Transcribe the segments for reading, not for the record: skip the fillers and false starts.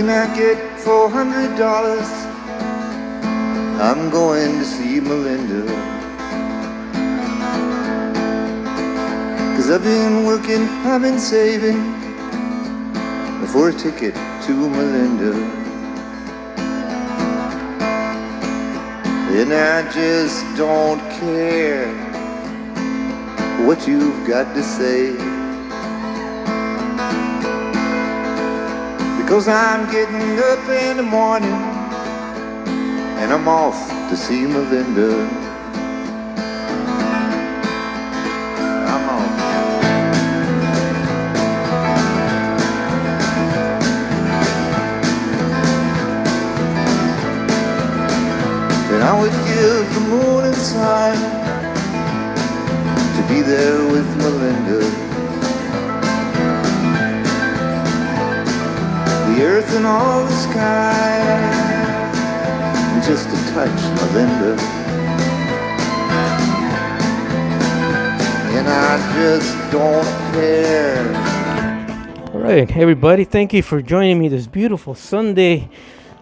when I get $400, I'm going to see Melinda. 'Cause I've been working, I've been saving for a ticket to Melinda. And I just don't care what you've got to say, because I'm getting up in the morning and I'm off to see Melinda. I'm off. And I would give the moon and sun to be there with Melinda. The earth and all the sky, and just to touch Melinda. And I just don't care. All right, everybody, thank you for joining me this beautiful Sunday,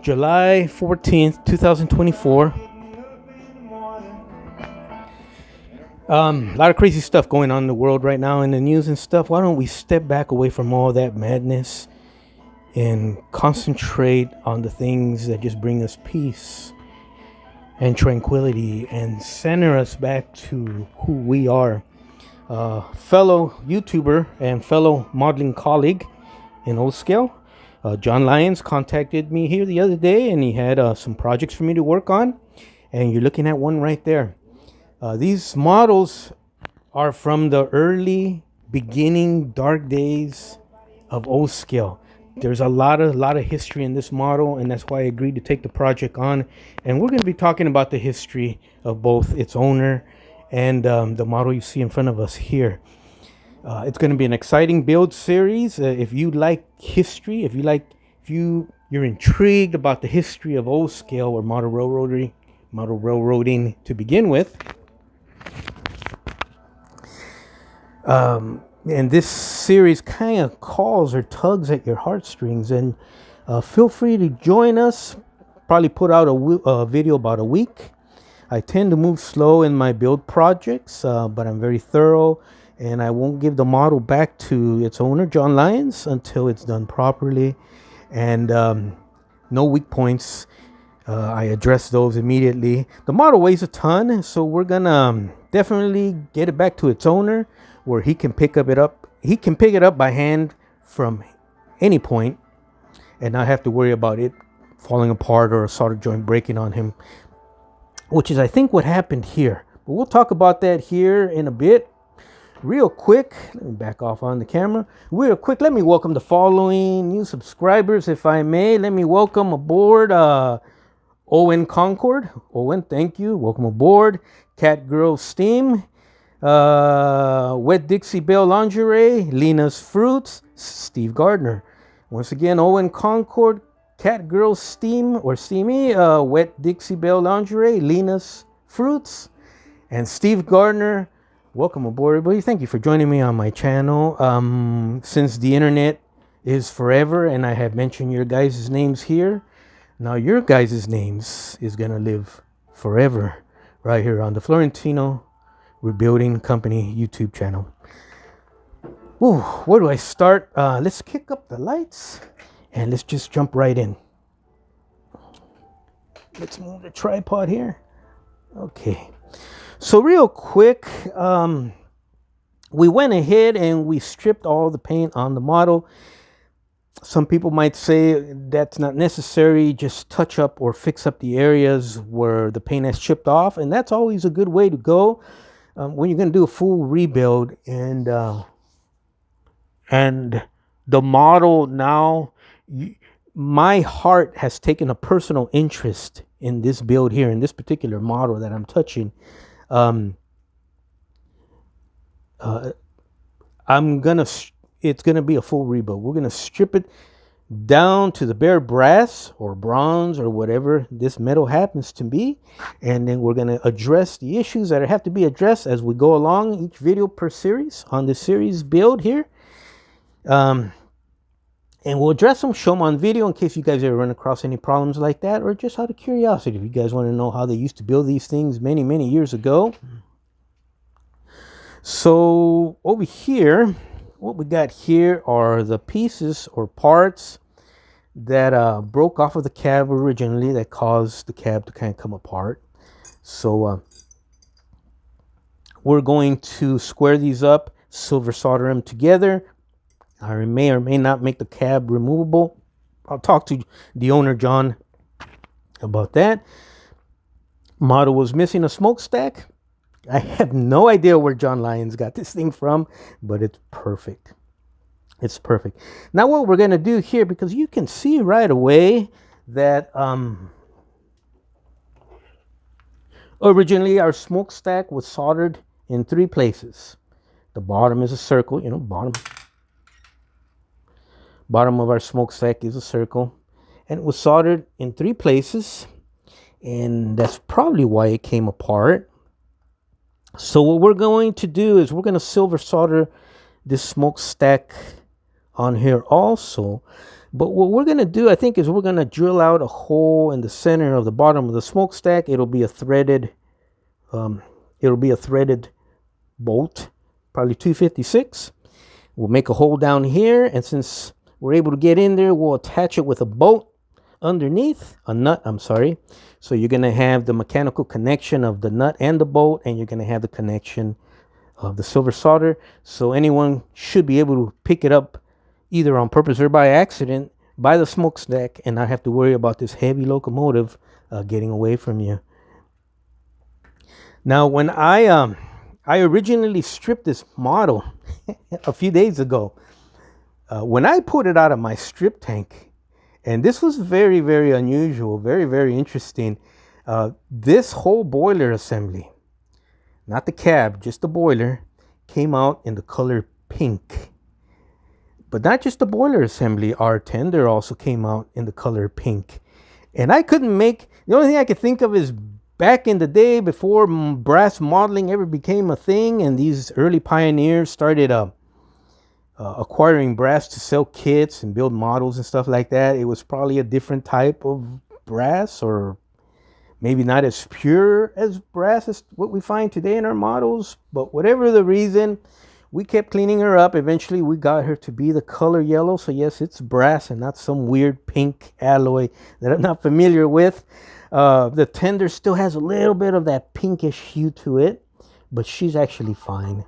July 14th, 2024. A lot of crazy stuff going on in the world right now in the news and stuff. Why don't we step back away from all that madness and concentrate on the things that just bring us peace and tranquility and center us back to who we are. Fellow YouTuber and fellow modeling colleague in Old Scale, John Lyons, contacted me here the other day, and he had some projects for me to work on, and you're looking at one right there. These models are from the early beginning dark days of Old Scale. There's a lot of history in this model, and that's why I agreed to take the project on. And we're going to be talking about the history of both its owner and the model you see in front of us here. It's going to be an exciting build series. If you like history, if you're intrigued about the history of Old Scale or model railroading to begin with. And this series kind of calls or tugs at your heartstrings, and feel free to join us. Probably put out a video about a week. I tend to move slow in my build projects, but I'm very thorough, and I won't give the model back to its owner, John Lyons, until it's done properly. And no weak points. I address those immediately. The model weighs a ton, so we're gonna definitely get it back to its owner, where he can pick it up by hand from any point and not have to worry about it falling apart or a solder joint breaking on him, which is, I think, what happened here. But we'll talk about that here in a bit. Real quick, let me back off on the camera. Real quick, let me welcome the following new subscribers, if I may. Let me welcome aboard Owen Concord. Owen, thank you. Welcome aboard. Cat Girl Steam. Wet Dixie Belle Lingerie, Lena's Fruits, Steve Gardner. Once again, Owen Concord, Cat Girl Steam or Steamy, Wet Dixie Belle Lingerie, Lena's Fruits, and Steve Gardner. Welcome aboard, everybody. Thank you for joining me on my channel. Since the internet is forever and I have mentioned your guys' names here, now your guys' names is gonna live forever right here on the Florentino Rebuilding Company YouTube channel. Ooh, where do I start? Let's kick up the lights and let's just jump right in. Let's move the tripod here. Okay. So real quick, we went ahead and we stripped all the paint on the model. Some people might say that's not necessary. Just touch up or fix up the areas where the paint has chipped off, and that's always a good way to go. When you're going to do a full rebuild and the model now, my heart has taken a personal interest in this build here, in this particular model that I'm touching. It's gonna be a full rebuild. We're gonna strip it down to the bare brass or bronze or whatever this metal happens to be, and then we're going to address the issues that have to be addressed as we go along each video per series on this series build here. And we'll address them, show them on video in case you guys ever run across any problems like that, or just out of curiosity, if you guys want to know how they used to build these things many, many years ago. So over here, what we got here are the pieces or parts that broke off of the cab originally that caused the cab to kind of come apart. So we're going to square these up, silver solder them together. I may or may not make the cab removable. I'll talk to the owner, John, about that. Model was missing a smokestack. I have no idea where John Lyons got this thing from, but it's perfect. It's perfect. Now what we're going to do here, because you can see right away that originally our smokestack was soldered in 3 places. The bottom is a circle, bottom of our smokestack is a circle, and it was soldered in 3 places, and that's probably why it came apart. So what we're going to do is we're going to silver solder this smokestack on here also. But what we're going to do, I think, is we're going to drill out a hole in the center of the bottom of the smokestack. It'll be a threaded bolt, probably 256. We'll make a hole down here, and since we're able to get in there, we'll attach it with a bolt underneath, a nut, I'm sorry. So you're going to have the mechanical connection of the nut and the bolt, and you're going to have the connection of the silver solder. So anyone should be able to pick it up either on purpose or by accident by the smokestack and not have to worry about this heavy locomotive getting away from you. Now, when I originally stripped this model a few days ago, when I put it out of my strip tank, and this was very, very unusual, very, very interesting. This whole boiler assembly, not the cab, just the boiler, came out in the color pink. But not just the boiler assembly, our tender also came out in the color pink. And I couldn't make, the only thing I could think of is back in the day before brass modeling ever became a thing, and these early pioneers started acquiring brass to sell kits and build models and stuff like that. It was probably a different type of brass, or maybe not as pure as brass as what we find today in our models. But whatever the reason, we kept cleaning her up. Eventually we got her to be the color yellow. So yes, it's brass and not some weird pink alloy that I'm not familiar with. The tender still has a little bit of that pinkish hue to it, but she's actually fine.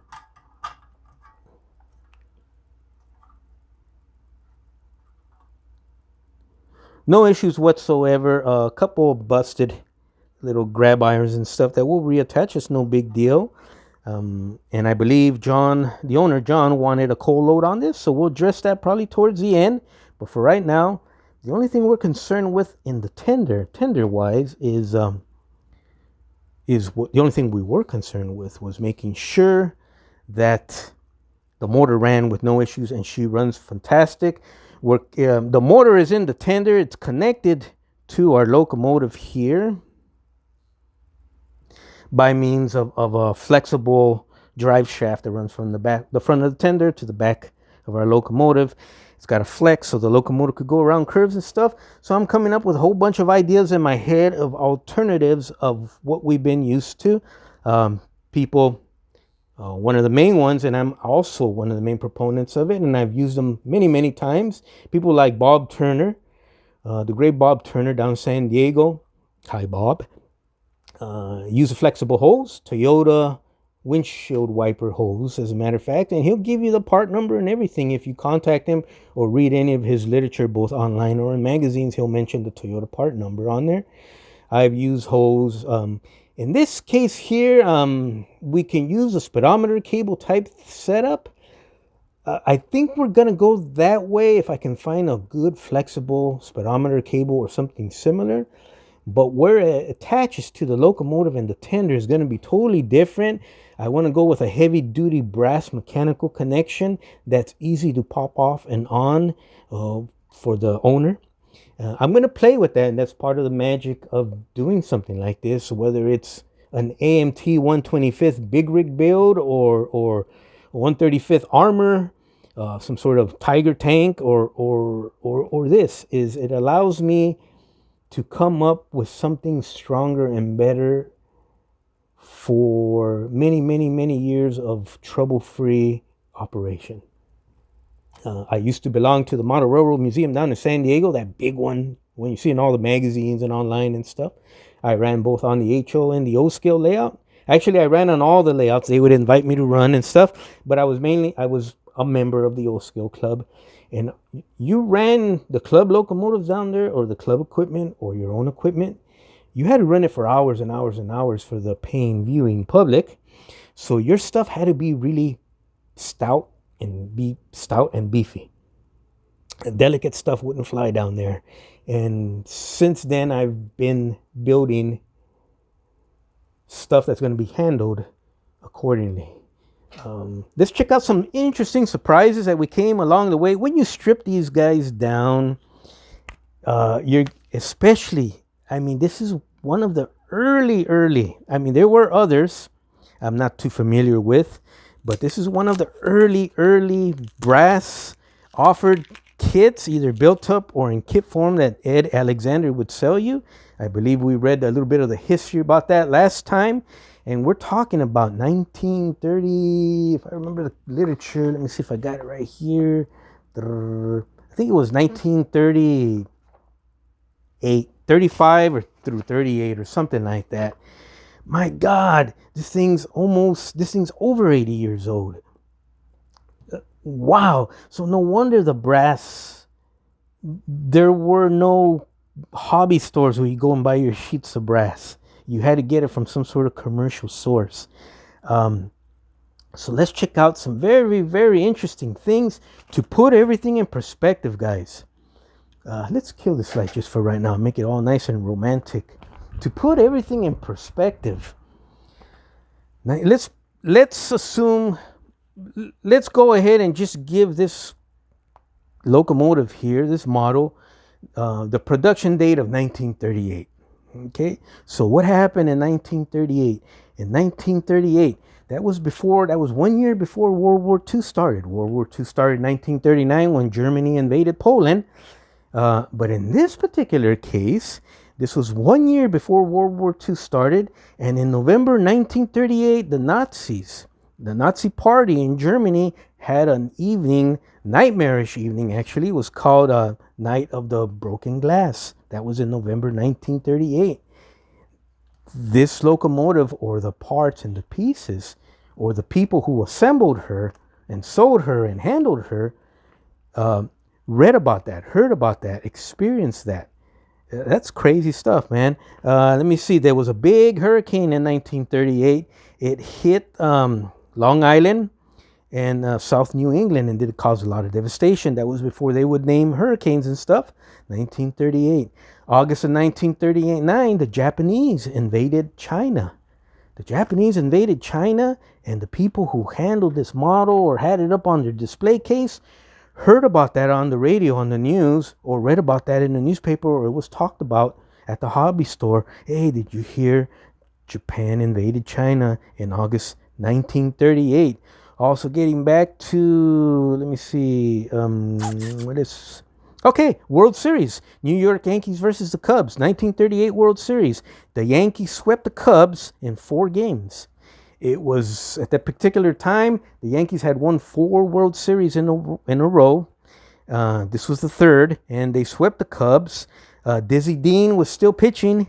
No issues whatsoever. A couple of busted little grab irons and stuff that we'll reattach. It's no big deal. And I believe John, the owner, John, wanted a cold load on this, so we'll address that probably towards the end. But for right now, the only thing we're concerned with in the tender-wise, is what the only thing we were concerned with was making sure that the motor ran with no issues, and she runs fantastic. The motor is in the tender. It's connected to our locomotive here by means of a flexible drive shaft that runs from the front of the tender to the back of our locomotive. It's got a flex so the locomotive could go around curves and stuff. So I'm coming up with a whole bunch of ideas in my head of alternatives of what we've been used to. One of the main ones, and I'm also one of the main proponents of it, and I've used them many, many times. People like Bob Turner, the great Bob Turner down in San Diego. Hi, Bob. Use a flexible hose, Toyota windshield wiper hose, as a matter of fact, and he'll give you the part number and everything. If you contact him or read any of his literature, both online or in magazines, he'll mention the Toyota part number on there. I've used hose. In this case here, we can use a speedometer cable type setup. I think we're going to go that way if I can find a good flexible speedometer cable or something similar. But where it attaches to the locomotive and the tender is going to be totally different. I want to go with a heavy duty brass mechanical connection that's easy to pop off and on for the owner. I'm going to play with that, and that's part of the magic of doing something like this, whether it's an AMT 125th big rig build or 135th armor. some sort of tiger tank, or this is it allows me to come up with something stronger and better for many years of trouble-free operation. I used to belong to the Model Railroad Museum down in San Diego, that big one when you see in all the magazines and online and stuff. I ran both on the HO and the O scale layout. Actually, I ran on all the layouts. They would invite me to run and stuff, but I was a member of the O scale club. And you ran the club locomotives down there, or the club equipment, or your own equipment. You had to run it for hours and hours and hours for the paying viewing public. So your stuff had to be really stout and beefy. Delicate stuff wouldn't fly down there. And since then, I've been building stuff that's going to be handled accordingly. Let's check out some interesting surprises that we came along the way. When you strip these guys down, you're especially, I mean, this is one of the early, I mean, there were others I'm not too familiar with, but this is one of the early brass offered kits, either built up or in kit form, that Ed Alexander would sell you. I believe we read a little bit of the history about that last time. And we're talking about 1930, if I remember the literature. Let me see if I got it right here. I think it was 1938, 35 or through 38 or something like that. My God, this thing's over 80 years old. Wow. So no wonder the brass, there were no hobby stores where you go and buy your sheets of brass. You had to get it from some sort of commercial source. So let's check out some very interesting things to put everything in perspective, guys. Let's kill this light just for right now. Make it all nice and romantic. To put everything in perspective. Now let's go ahead and just give this locomotive here, this model, the production date of 1938. Okay, so what happened in 1938? In 1938, that was 1 year before World War II started. World War II started in 1939 when Germany invaded Poland. But in this particular case, this was 1 year before World War II started. And in November 1938, the Nazi party in Germany had an evening, nightmarish evening actually. It was called Night of the Broken Glass. That was in November 1938. This locomotive, or the parts and the pieces, or the people who assembled her and sold her and handled her, read about that, heard about that, experienced that. That's crazy stuff, man. Let me see. There was a big hurricane in 1938. It hit Long Island and South New England, and did cause a lot of devastation. That was before they would name hurricanes and stuff. 1938. August of 1939, the Japanese invaded China. The Japanese invaded China, and the people who handled this model or had it up on their display case heard about that on the radio, on the news, or read about that in the newspaper, or it was talked about at the hobby store. Hey, did you hear Japan invaded China in August 1938? Also getting back to, let me see, World Series. New York Yankees versus the Cubs, 1938 World Series. The Yankees swept the Cubs in 4 games. It was, at that particular time, the Yankees had won 4 World Series in a row. This was the 3rd, and they swept the Cubs. Dizzy Dean was still pitching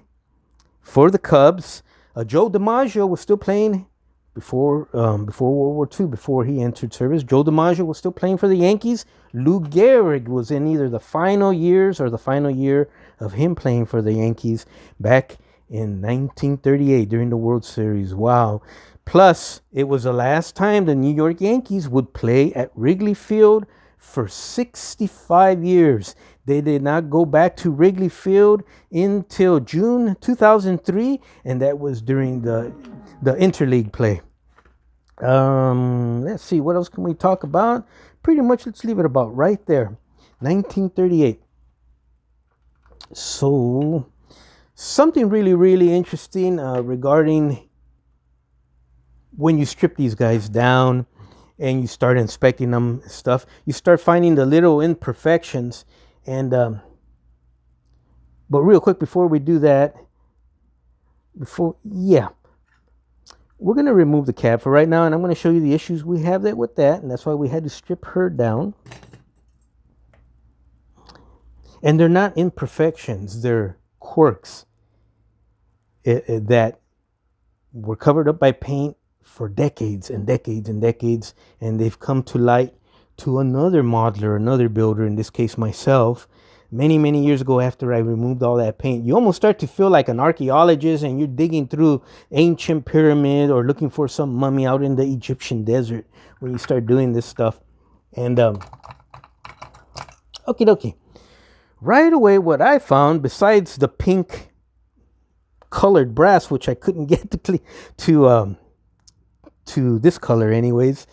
for the Cubs. Joe DiMaggio was still playing before World War II, before he entered service. Joe DiMaggio was still playing for the Yankees. Lou Gehrig was in either the final years or the final year of him playing for the Yankees back in 1938 during the World Series. Wow. Plus, it was the last time the New York Yankees would play at Wrigley Field for 65 years. They did not go back to Wrigley Field until June 2003, and that was during the interleague play. Let's see, what else can we talk about? Pretty much, let's leave it about right there. 1938. So, something really interesting regarding when you strip these guys down and you start inspecting them and stuff, you start finding the little imperfections. And but real quick before we do that, we're going to remove the cab for right now, and I'm going to show you the issues we have with that, and that's why we had to strip her down. And they're not imperfections, they're quirks that were covered up by paint for decades and decades and decades, and they've come to light to another modeler, another builder, in this case myself, many years ago. After I removed all that paint, you almost start to feel like an archaeologist, and you're digging through ancient pyramid or looking for some mummy out in the Egyptian desert when you start doing this stuff. And okay, right away, what I found, besides the pink colored brass, which I couldn't get to this color anyways,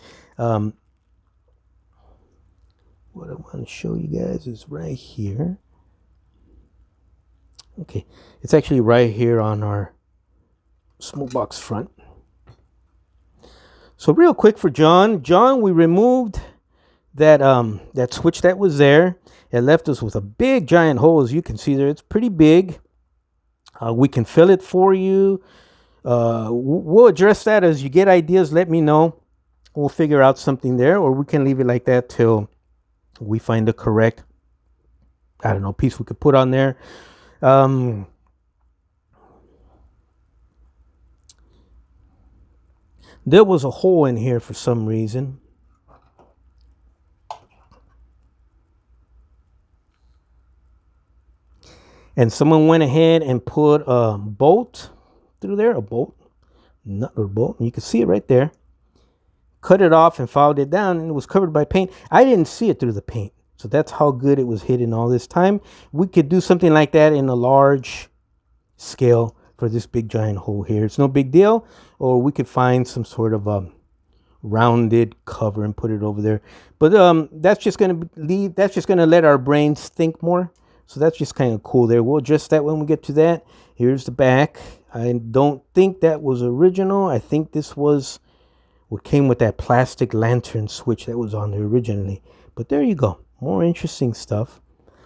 what I want to show you guys is right here. Okay, it's actually right here on our smoke box front. So real quick for John, we removed that that switch that was there. It left us with a big giant hole, as you can see there. It's pretty big. We can fill it for you. We'll address that as you get ideas. Let me know. We'll figure out something there, or we can leave it like that till we find the correct, I don't know, piece we could put on there. There was a hole in here for some reason. And someone went ahead and put a bolt through there, nut or bolt. And you can see it right there. Cut it off and filed it down, and it was covered by paint. I didn't see it through the paint. So that's how good it was hidden all this time. We could do something like that in a large scale for this big giant hole here. It's no big deal. Or we could find some sort of rounded cover and put it over there. But that's just going to let our brains think more. So that's just kind of cool there. We'll address that when we get to that. Here's the back. I don't think that was original. I think this was what came with that plastic lantern switch that was on there originally. But there you go. More interesting stuff.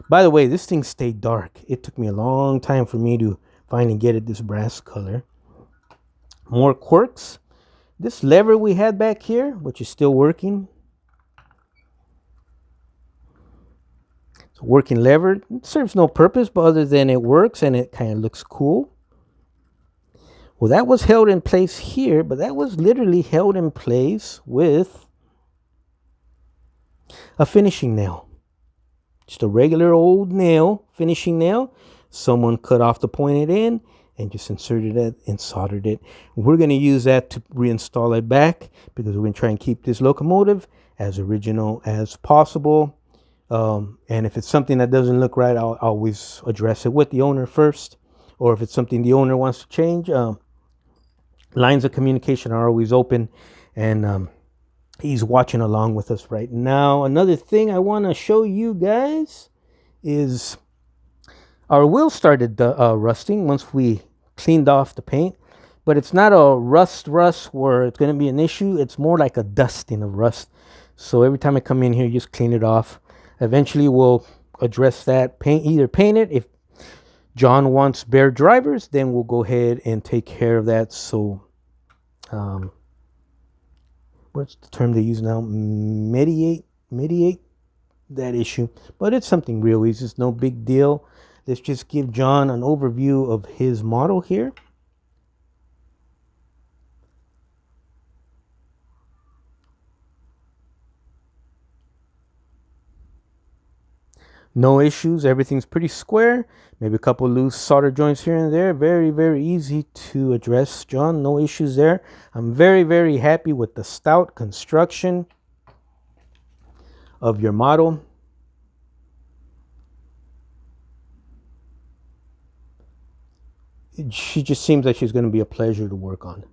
By the way, this thing stayed dark. It took me a long time for me to finally get it this brass color. More quirks. This lever we had back here, which is still working. It's a working lever. It serves no purpose, but other than it works and it kind of looks cool. Well, that was held in place here, but that was literally held in place with a finishing nail. Just a regular old nail, finishing nail. Someone cut off the pointed end and just inserted it and soldered it. We're going to use that to reinstall it back, because we're going to try and keep this locomotive as original as possible. And if it's something that doesn't look right, I'll always address it with the owner first. Or if it's something the owner wants to change, lines of communication are always open, and he's watching along with us right now. Another thing I want to show you guys is our wheel started rusting once we cleaned off the paint. But it's not a rust where it's going to be an issue. It's more like a dusting of rust. So every time I come in here, you just clean it off. Eventually we'll address that. Either paint it. If John wants bare drivers, then we'll go ahead and take care of that. So what's the term they use now? Mediate that issue. But it's something real easy. It's no big deal. Let's just give John an overview of his model here. No issues. Everything's pretty square. Maybe a couple loose solder joints here and there. Very easy to address, John. No issues there. I'm very happy with the stout construction of your model. She just seems like she's going to be a pleasure to work on.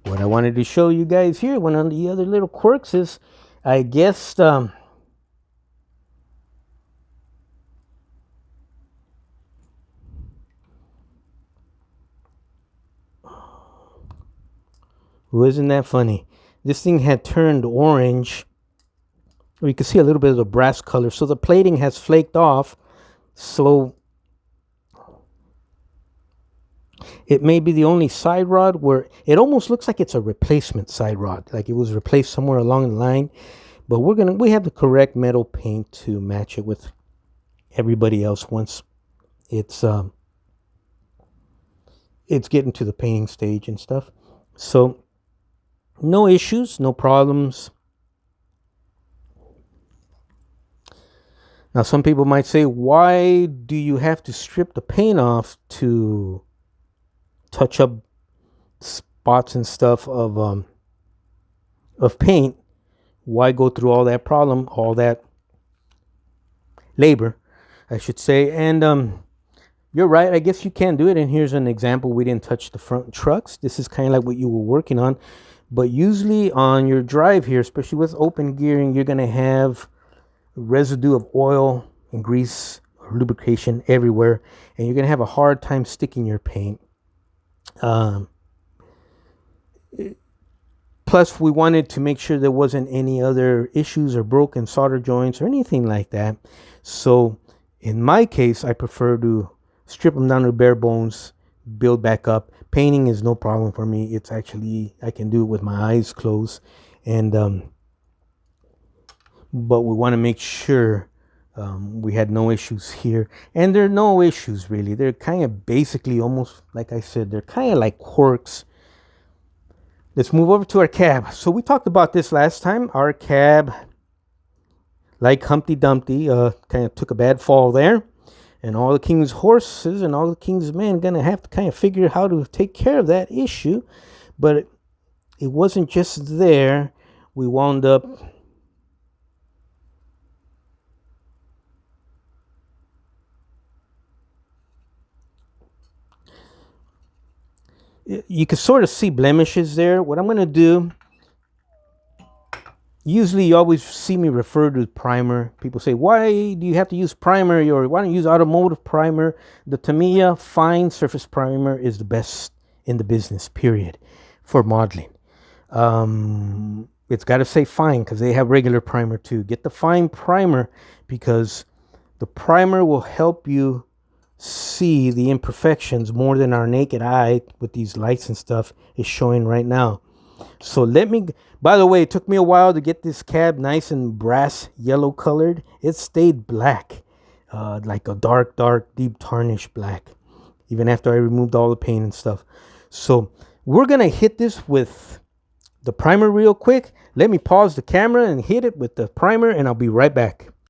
What I wanted to show you guys here, one of the other little quirks is, I guess, Well, isn't that funny? This thing had turned orange. You can see a little bit of the brass color. So the plating has flaked off. So it may be the only side rod where it almost looks like it's a replacement side rod, like it was replaced somewhere along the line. But we have the correct metal paint to match it with everybody else once it's getting to the painting stage and stuff. So no issues, no problems. Now some people might say, why do you have to strip the paint off to touch up spots and stuff of paint? Why go through all that problem, all that labor, I should say? And you're right, I guess you can do it. And here's an example. We didn't touch the front trucks. This is kind of like what you were working on. But usually on your drive here, especially with open gearing, you're going to have residue of oil and grease or lubrication everywhere. And you're going to have a hard time sticking your paint. Plus, we wanted to make sure there wasn't any other issues or broken solder joints or anything like that. So in my case, I prefer to strip them down to bare bones, build back up. Painting is no problem for me. It's actually, I can do it with my eyes closed. And but we want to make sure we had no issues here. And there are no issues really. They're kind of basically almost, like I said, they're kind of like quirks. Let's move over to our cab. So we talked about this last time. Our cab, like Humpty Dumpty, kind of took a bad fall there. And all the king's horses and all the king's men gonna have to kind of figure out how to take care of that issue. But it wasn't just there. We wound up you can sort of see blemishes there. What I'm going to do, usually you always see me refer to primer. People say, why do you have to use primer? Or why don't you use automotive primer? The Tamiya fine surface primer is the best in the business, period, for modeling. It's got to say fine because they have regular primer too. Get the fine primer because the primer will help you see the imperfections more than our naked eye with these lights and stuff is showing right now. So by the way, it took me a while to get this cab nice and brass yellow colored. It stayed black, like a dark deep tarnish black, even after I removed all the paint and stuff. So we're gonna hit this with the primer real quick. Let me pause the camera and hit it with the primer and I'll be right back.